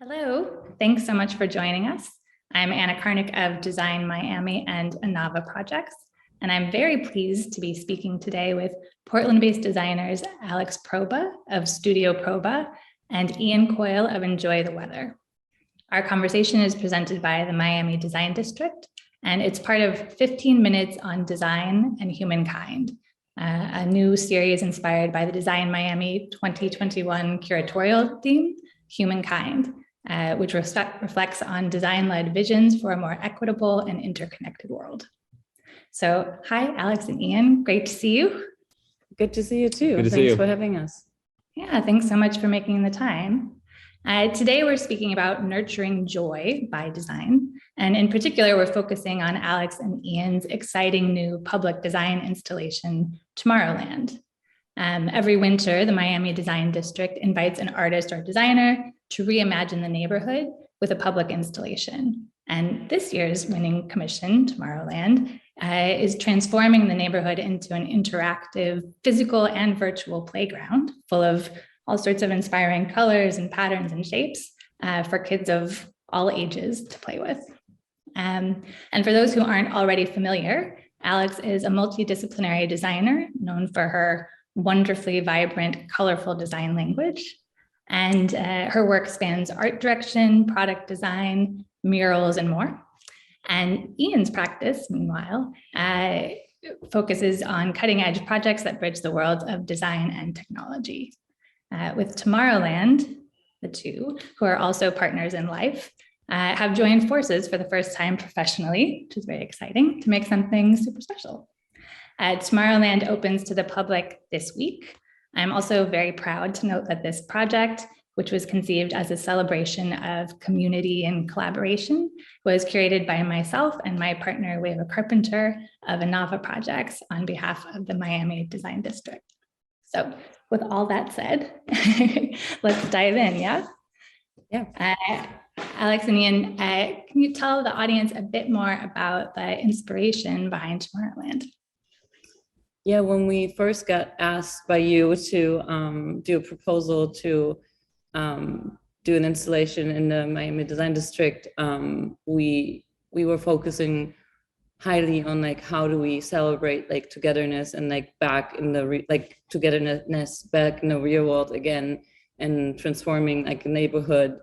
Hello, thanks so much for joining us. I'm Anna Carnick of Design Miami and Anava Projects, and I'm very pleased to be speaking today with Portland-based designers Alex Proba of Studio Proba and Ian Coyle of Enjoy the Weather. Our conversation is presented by the Miami Design District, and it's part of 15 Minutes on Design and Humankind, a new series inspired by the Design Miami 2021 curatorial theme, Humankind, which reflects on design-led visions for a more equitable and interconnected world. So hi, Alex and Ian, great to see you. Good to see you too. Good to see Thanks you. for having us. Yeah, thanks so much for making the time. Today we're speaking about nurturing joy by design. And in particular, we're focusing on Alex and Ian's exciting new public design installation, Tomorrowland. Every winter, the Miami Design District invites an artist or designer to reimagine the neighborhood with a public installation. And this year's winning commission, Tomorrowland, is transforming the neighborhood into an interactive physical and virtual playground full of all sorts of inspiring colors and patterns and shapes for kids of all ages to play with. And for those who aren't already familiar, Alex is a multidisciplinary designer known for her wonderfully vibrant, colorful design language. And her work spans art direction, product design, murals, and more. And Ian's practice, meanwhile, focuses on cutting edge projects that bridge the worlds of design and technology. With Tomorrowland, the two, who are also partners in life, have joined forces for the first time professionally, which is very exciting, to make something super special. Tomorrowland opens to the public this week. I'm also very proud to note that this project, which was conceived as a celebration of community and collaboration, was curated by myself and my partner, Weva Carpenter of Anava Projects on behalf of the Miami Design District. So with all that said, let's dive in, yeah? Yeah. Alex and Ian, can you tell the audience a bit more about the inspiration behind Tomorrowland? Yeah, when we first got asked by you to do a proposal to do an installation in the Miami Design District, we were focusing highly on like how do we celebrate like togetherness and like back in the togetherness back in the real world again, and transforming like a neighborhood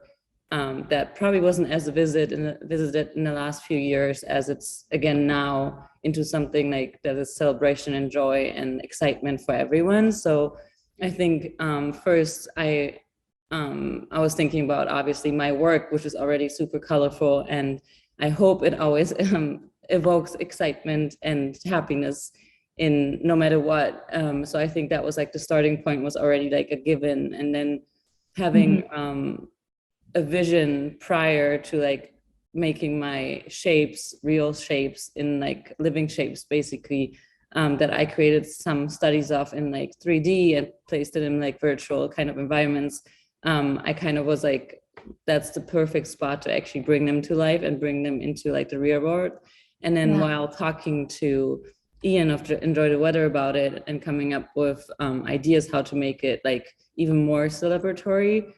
that probably wasn't as visited in the last few years as it's again now, into something like that is celebration and joy and excitement for everyone. So I think first I was thinking about obviously my work, which is already super colorful, and I hope it always evokes excitement and happiness in no matter what. So I think that was like the starting point was already like a given, and then having a vision prior to like making my shapes, real shapes in like living shapes, basically, that I created some studies of in like 3D and placed it in like virtual kind of environments. I kind of was like, that's the perfect spot to actually bring them to life and bring them into like the real world. And then while talking to Ian of Enjoy the Weather about it and coming up with ideas how to make it like even more celebratory,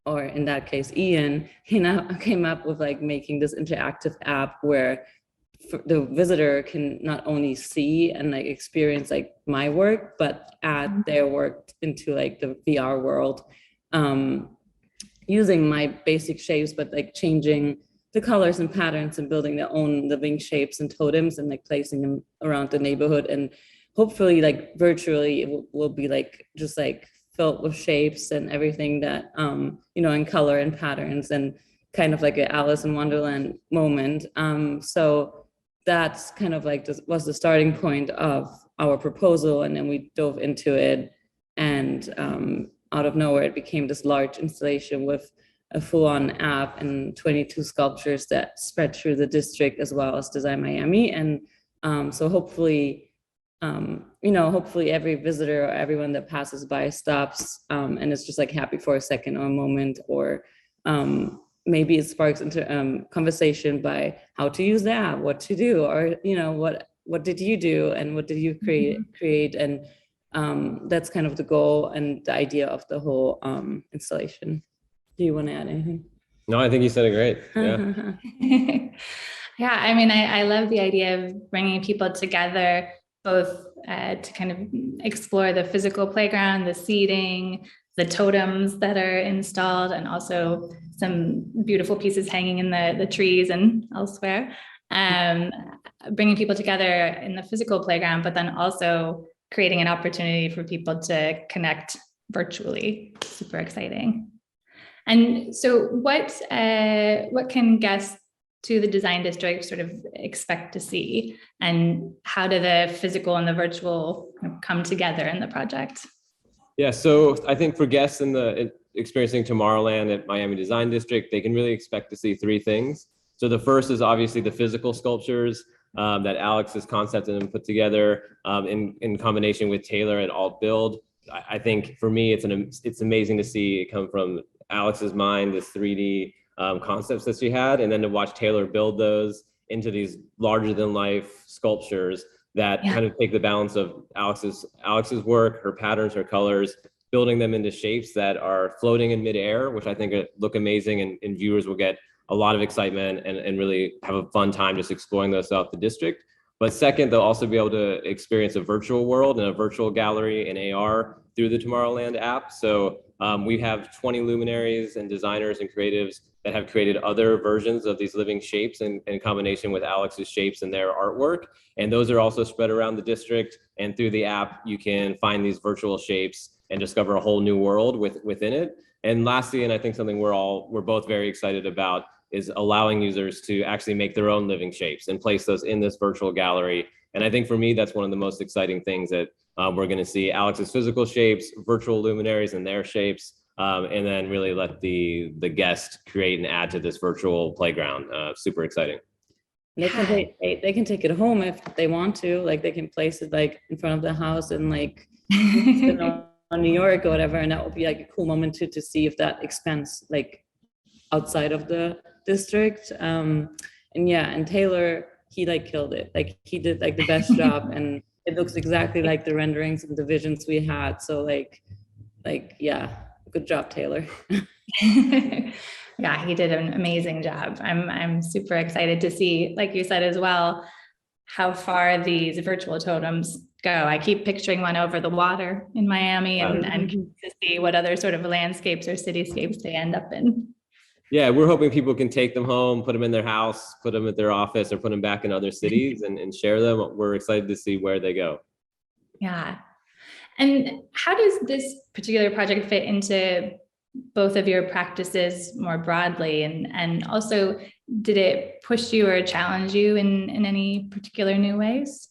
or in that case, Ian, he now came up with like making this interactive app where the visitor can not only see and like experience like my work, but add their work into like the VR world, using my basic shapes, but like changing the colors and patterns and building their own living shapes and totems and like placing them around the neighborhood. And hopefully like virtually it will be like just like filled with shapes and everything that, in color and patterns, and kind of like an Alice in Wonderland moment. So that's kind of like was the starting point of our proposal. And then we dove into it, and out of nowhere, it became this large installation with a full-on app and 22 sculptures that spread through the district as well as Design Miami. And so hopefully, hopefully every visitor or everyone that passes by stops and is just like happy for a second or a moment, or maybe it sparks into conversation by how to use the app, what to do, or what did you do and what did you create, and that's kind of the goal and the idea of the whole installation. Do you want to add anything? No, I think you said it great. Yeah. Yeah, I mean, I love the idea of bringing people together, both to kind of explore the physical playground, the seating, the totems that are installed, and also some beautiful pieces hanging in the trees and elsewhere. Um, Bringing people together in the physical playground, but then also creating an opportunity for people to connect virtually. Super exciting. And so what can guests to the design district sort of expect to see, and how do the physical and the virtual come together in the project? Yeah, so I think for guests experiencing Tomorrowland at Miami Design District, they can really expect to see three things. So the first is obviously the physical sculptures that Alex has concepted and put together in combination with Taylor at Alt Build. I think for me, it's amazing to see it come from Alex's mind, this 3D concepts that she had, and then to watch Taylor build those into these larger than life sculptures that kind of take the balance of Alex's work, her patterns, her colors, building them into shapes that are floating in midair, which I think look amazing, and viewers will get a lot of excitement and really have a fun time just exploring those throughout the district. But second, they'll also be able to experience a virtual world and a virtual gallery in AR through the Tomorrowland app. So we have 20 luminaries and designers and creatives that have created other versions of these living shapes in combination with Alex's shapes and their artwork. And those are also spread around the district. And through the app, you can find these virtual shapes and discover a whole new world within it. And lastly, and I think something we're both very excited about, is allowing users to actually make their own living shapes and place those in this virtual gallery. And I think for me, that's one of the most exciting things that we're going to see Alex's physical shapes, virtual luminaries and their shapes, and then really let the guest create and add to this virtual playground. Super exciting. They can take it home if they want to. Like they can place it like in front of the house and like on New York or whatever, and that would be like a cool moment to see if that expands like outside of the district. And Taylor, he like killed it. Like he did like the best job, and it looks exactly like the renderings and the visions we had. So yeah, good job, Taylor. Yeah, he did an amazing job. I'm super excited to see, like you said as well, how far these virtual totems go. I keep picturing one over the water in Miami, and to see what other sort of landscapes or cityscapes they end up in. Yeah, we're hoping people can take them home, put them in their house, put them at their office, or put them back in other cities and share them. We're excited to see where they go. Yeah. And how does this particular project fit into both of your practices more broadly? And also, did it push you or challenge you in any particular new ways?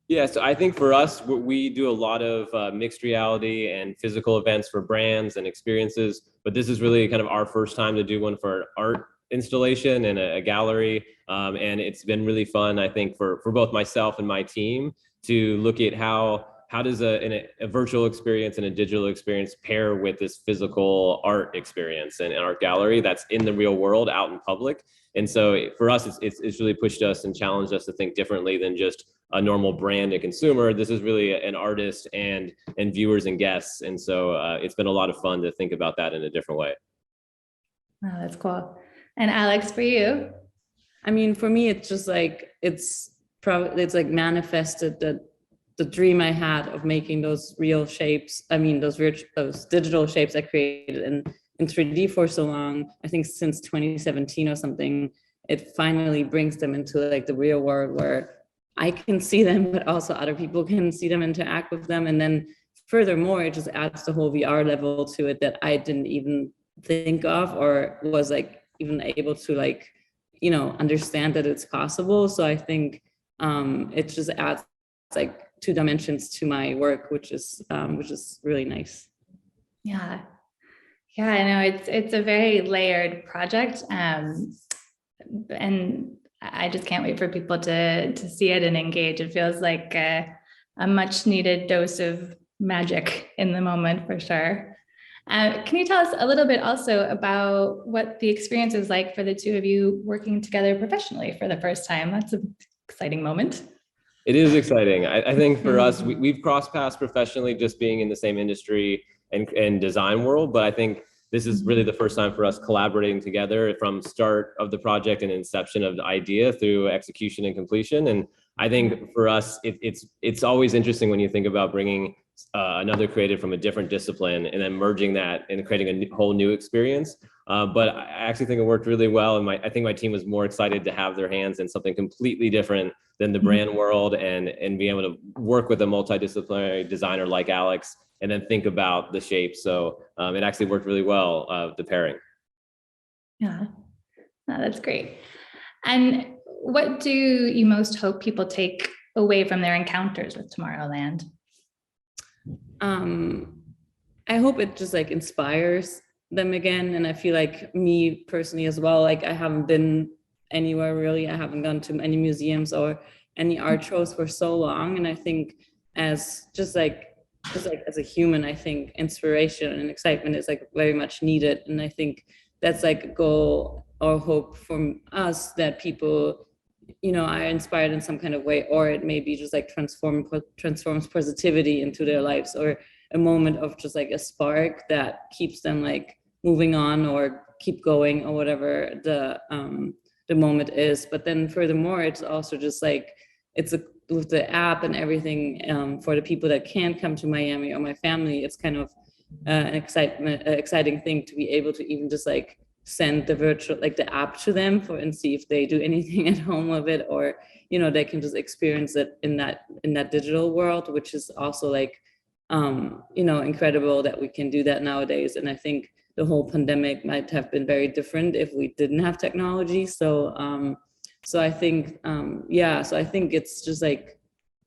Yeah, so I think for us, we do a lot of mixed reality and physical events for brands and experiences, but this is really kind of our first time to do one for an art installation and a gallery. And it's been really fun, I think, for both myself and my team to look at how does a virtual experience and a digital experience pair with this physical art experience and art gallery that's in the real world out in public. And so for us, it's really pushed us and challenged us to think differently than just a normal brand and consumer. This is really an artist and viewers and guests. And so it's been a lot of fun to think about that in a different way. Oh, that's cool. And Alex, for you? I mean, for me, it's just like, it's like manifested that the dream I had of making those real shapes. I mean, those digital shapes I created in 3D for so long, I think since 2017 or something, it finally brings them into like the real world where I can see them, but also other people can see them, interact with them. And then furthermore, it just adds the whole VR level to it that I didn't even think of or was like even able to like, understand that it's possible. So I think it just adds like 2 dimensions to my work, which is really nice. Yeah. Yeah, I know it's a very layered project. And I just can't wait for people to see it and engage. It feels like a much needed dose of magic in the moment for sure. Can you tell us a little bit also about what the experience was like for the two of you working together professionally for the first time? That's an exciting moment. It is exciting. I think for us, we've crossed paths professionally just being in the same industry and design world. But I think this is really the first time for us collaborating together from start of the project and inception of the idea through execution and completion. And I think for us, it's always interesting when you think about bringing another creative from a different discipline and then merging that and creating a whole new experience. But I actually think it worked really well. And I think my team was more excited to have their hands in something completely different than the brand world and be able to work with a multidisciplinary designer like Alex and then think about the shape. So it actually worked really well, the pairing. Yeah, no, that's great. And what do you most hope people take away from their encounters with Tomorrowland? I hope it just like inspires them again. And I feel like me personally as well, like I haven't been anywhere really. I haven't gone to any museums or any art shows for so long. And I think as just like as a human, I think inspiration and excitement is like very much needed. And I think that's like a goal or hope from us that people, you know, are inspired in some kind of way, or it may be just like transforms positivity into their lives, or a moment of just like a spark that keeps them like moving on or keep going or whatever the moment is. But then furthermore, it's also just like with the app and everything, for the people that can't come to Miami or my family, it's kind of an exciting thing to be able to even just like send the virtual, like the app to them and see if they do anything at home with it, or, you know, they can just experience it in that digital world, which is also like, you know, incredible that we can do that nowadays. And I think the whole pandemic might have been very different if we didn't have technology. So I think, so I think it's just like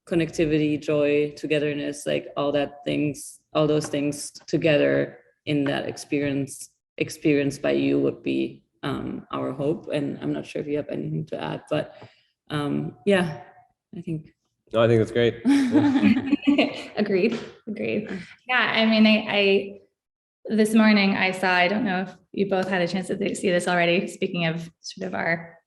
connectivity, joy, togetherness, like all those things together in that experience by you would be our hope. And I'm not sure if you have anything to add, but I think. No, I think that's great. Yeah. Agreed. Yeah, I mean, I this morning I saw, I don't know if you both had a chance to see this already, speaking of sort of our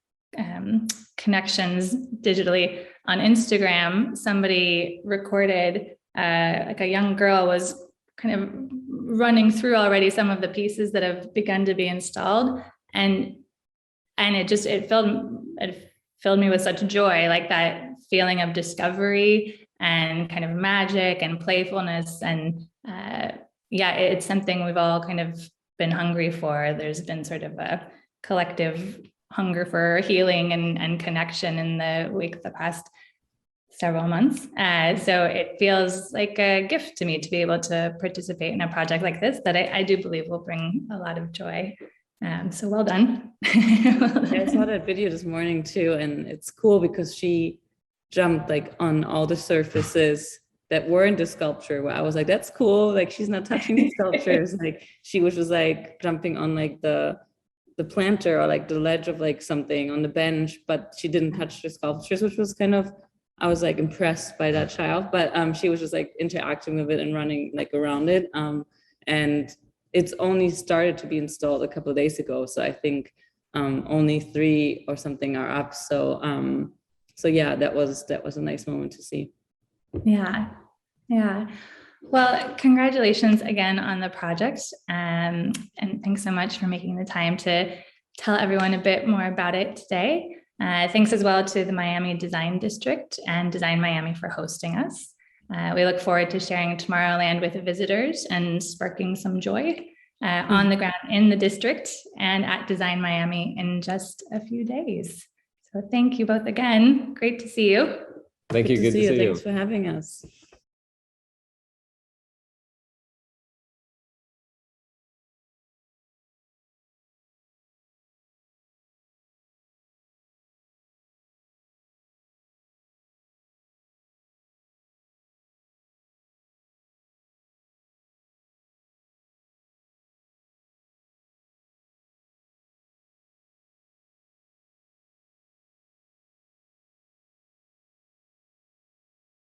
connections digitally, on Instagram, somebody recorded like a young girl was kind of running through already some of the pieces that have begun to be installed, and it filled me with such joy, like that feeling of discovery and kind of magic and playfulness. And it's something we've all kind of been hungry for. There's been sort of a collective hunger for healing and connection in the past several months. So it feels like a gift to me to be able to participate in a project like this that I do believe will bring a lot of joy. So well done. I saw that video this morning too, and it's cool because she jumped like on all the surfaces that weren't the sculpture, where I was like, that's cool, like she's not touching the sculptures. Like she was just like jumping on like the planter or like the ledge of like something on the bench, but she didn't touch the sculptures, which was kind of, I was like impressed by that child. But she was just like interacting with it and running like around it, and it's only started to be installed a couple of days ago, so I think only 3 or something are up. So yeah, that was a nice moment to see. Yeah. Well, congratulations again on the project, and thanks so much for making the time to tell everyone a bit more about it today. Thanks as well to the Miami Design District and Design Miami for hosting us. We look forward to sharing Tomorrowland with visitors and sparking some joy on the ground in the district and at Design Miami in just a few days. So thank you both again. Great to see you. Thank you. Good to see you. Thanks for having us.